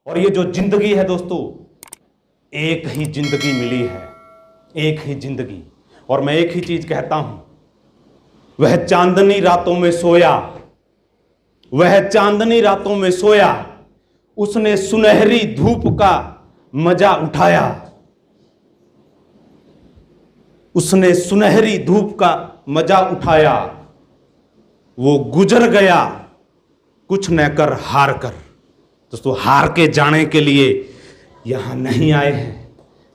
और ये जो जिंदगी है दोस्तों, एक ही जिंदगी मिली है, एक ही जिंदगी। और मैं एक ही चीज कहता हूं, वह चांदनी रातों में सोया, वह चांदनी रातों में सोया, उसने सुनहरी धूप का मजा उठाया, उसने सुनहरी धूप का मजा उठाया, वो गुजर गया कुछ न कर हार कर। दोस्तों, हार के जाने के लिए यहां नहीं आए हैं,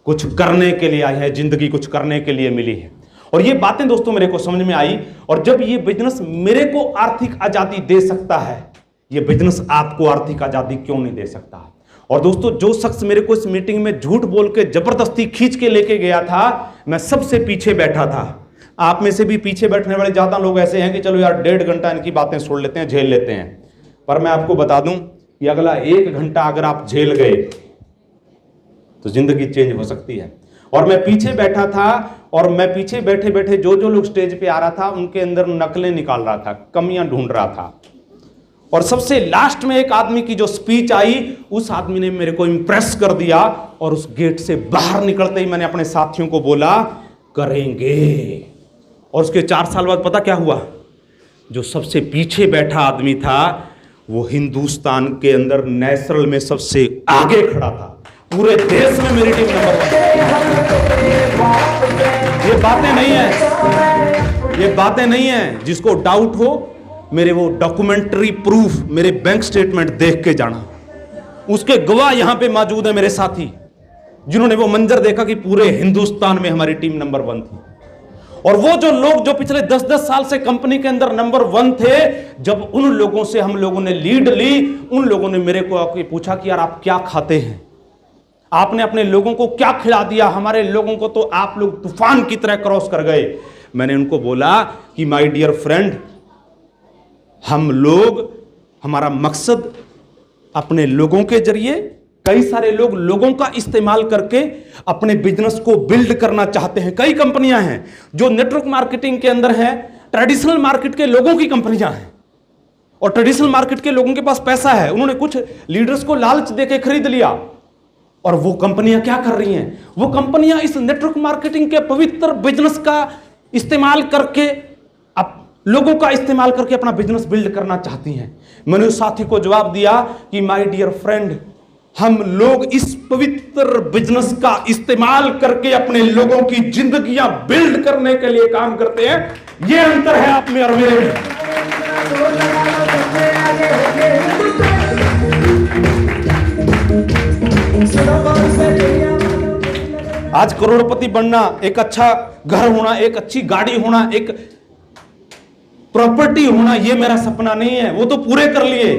कुछ करने के लिए आए हैं। जिंदगी कुछ करने के लिए मिली है। और ये बातें दोस्तों मेरे को समझ में आई। और जब ये बिजनेस मेरे को आर्थिक आजादी दे सकता है, ये बिजनेस आपको आर्थिक आजादी क्यों नहीं दे सकता। और दोस्तों, जो शख्स मेरे को इस मीटिंग में झूठ बोल के जबरदस्ती खींच के लेके गया था, मैं सबसे पीछे बैठा था। आप में से भी पीछे बैठने वाले ज्यादा लोग ऐसे हैं कि चलो यार 1.5 घंटा इनकी बातें सुन लेते हैं, झेल लेते हैं। पर मैं आपको बता दूं कि अगला 1 घंटा अगर आप झेल गए तो जिंदगी चेंज हो सकती है। और मैं पीछे बैठा था, और मैं पीछे बैठे बैठे जो जो लोग स्टेज पे आ रहा था उनके अंदर नकलें निकाल रहा था, कमियां ढूंढ रहा था। और सबसे लास्ट में एक आदमी की जो स्पीच आई, उस आदमी ने मेरे को इंप्रेस कर दिया। और उस गेट से बाहर निकलते ही मैंने अपने साथियों को बोला, करेंगे। और उसके 4 साल बाद पता क्या हुआ? जो सबसे पीछे बैठा आदमी था, वो हिंदुस्तान के अंदर नेशनल में सबसे आगे खड़ा था। पूरे देश में मेरी टीम नंबर 1। ये बातें नहीं है, ये बातें नहीं है। जिसको डाउट हो, मेरे वो डॉक्यूमेंट्री प्रूफ, मेरे बैंक स्टेटमेंट देख के जाना। उसके गवाह यहां पे मौजूद है, मेरे साथी, जिन्होंने वो मंजर देखा कि पूरे हिंदुस्तान में हमारी टीम नंबर 1 थी। और वो जो लोग जो पिछले 10-10 साल से कंपनी के अंदर नंबर 1 थे, जब उन लोगों से हम लोगों ने लीड ली, उन लोगों ने मेरे को आके पूछा कि यार आप क्या खाते हैं, आपने अपने लोगों को क्या खिला दिया, हमारे लोगों को तो आप लोग तूफान की तरह क्रॉस कर गए। मैंने उनको बोला कि माय डियर फ्रेंड, हम लोग, हमारा मकसद अपने लोगों के जरिए, कई सारे लोगों का इस्तेमाल करके अपने बिजनेस को बिल्ड करना चाहते हैं। कई कंपनियां हैं जो नेटवर्क मार्केटिंग के अंदर हैं, ट्रेडिशनल मार्केट के लोगों की कंपनियां हैं। और ट्रेडिशनल मार्केट के लोगों के पास पैसा है, उन्होंने कुछ लीडर्स को लालच देके खरीद लिया। और वो कंपनियां क्या कर रही हैं? वो कंपनियां इस नेटवर्क मार्केटिंग के पवित्र बिजनेस का इस्तेमाल करके, लोगों का इस्तेमाल करके अपना बिजनेस बिल्ड करना चाहती हैं। मैंने उस साथी को जवाब दिया कि माय डियर फ्रेंड, हम लोग इस पवित्र बिजनेस का इस्तेमाल करके अपने लोगों की जिंदगियां बिल्ड करने के लिए काम करते हैं। ये अंतर है आप में और मेरे में। आज करोड़पति बनना, एक अच्छा घर होना, एक अच्छी गाड़ी होना, एक प्रॉपर्टी होना, ये मेरा सपना नहीं है। वो तो पूरे कर लिए।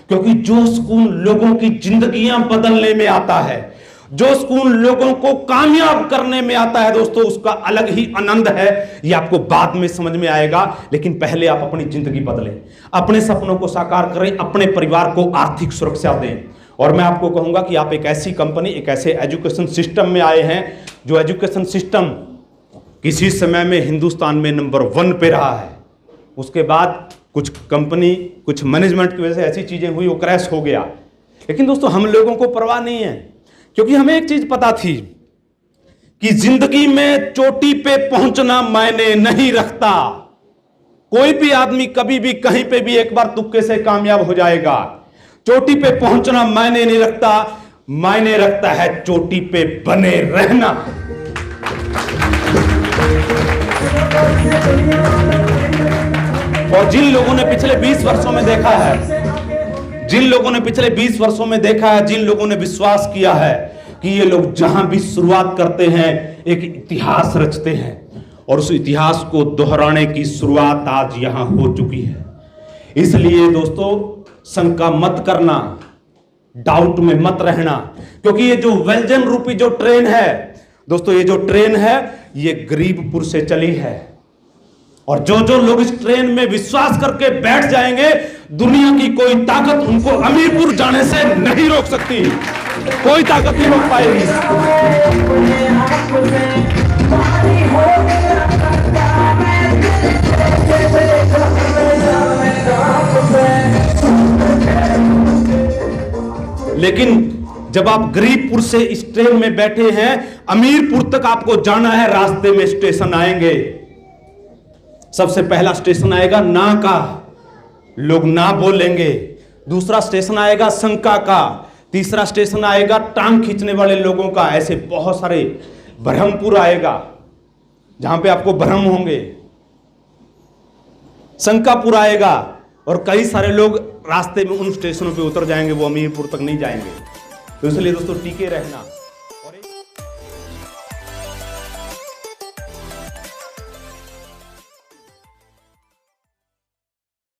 क्योंकि जो सुकून लोगों की जिंदगियां बदलने में आता है, जो सुकून लोगों को कामयाब करने में आता है दोस्तों, उसका अलग ही आनंद है। ये आपको बाद में समझ में आएगा। लेकिन पहले आप अपनी जिंदगी बदलें, अपने सपनों को साकार करें, अपने परिवार को आर्थिक सुरक्षा दें। और मैं आपको कहूंगा कि आप एक ऐसी कंपनी, एक ऐसे एजुकेशन सिस्टम में आए हैं, जो एजुकेशन सिस्टम किसी समय में हिंदुस्तान में नंबर 1 पे रहा है। उसके बाद कुछ कंपनी, कुछ मैनेजमेंट की वजह से ऐसी चीजें हुई, वो क्रैश हो गया। लेकिन दोस्तों, हम लोगों को परवाह नहीं है, क्योंकि हमें एक चीज पता थी कि जिंदगी में चोटी पे पहुंचना मायने नहीं रखता। कोई भी आदमी कभी भी कहीं पे भी एक बार तुक्के से कामयाब हो जाएगा। चोटी पे पहुंचना मायने नहीं रखता, मायने रखता है चोटी पे बने रहना। और जिन लोगों ने पिछले 20 वर्षों में देखा है, जिन लोगों ने पिछले 20 वर्षों में देखा है, जिन लोगों ने विश्वास किया है कि ये लोग जहां भी शुरुआत करते हैं एक इतिहास रचते हैं, और उस इतिहास को दोहराने की शुरुआत आज यहां हो चुकी है। इसलिए दोस्तों, शंका मत करना, डाउट में मत रहना, क्योंकि ये जो व्यंजन रूपी जो ट्रेन है दोस्तों, ये जो ट्रेन है ये गरीबपुर से चली है। और जो जो लोग इस ट्रेन में विश्वास करके बैठ जाएंगे, दुनिया की कोई ताकत उनको अमीरपुर जाने से नहीं रोक सकती। कोई ताकत नहीं रोक पाएगी। लेकिन जब आप गरीबपुर से इस ट्रेन में बैठे हैं, अमीरपुर तक आपको जाना है, रास्ते में स्टेशन आएंगे। सबसे पहला स्टेशन आएगा ना का, लोग ना बोलेंगे। दूसरा स्टेशन आएगा शंका का। तीसरा स्टेशन आएगा टांग खींचने वाले लोगों का। ऐसे बहुत सारे, ब्रह्मपुर आएगा जहां पे आपको भ्रम होंगे, शंकापुर आएगा, और कई सारे लोग रास्ते में उन स्टेशनों पे उतर जाएंगे, वो अमीरपुर तक नहीं जाएंगे। तो इसलिए दोस्तों टिके रहना।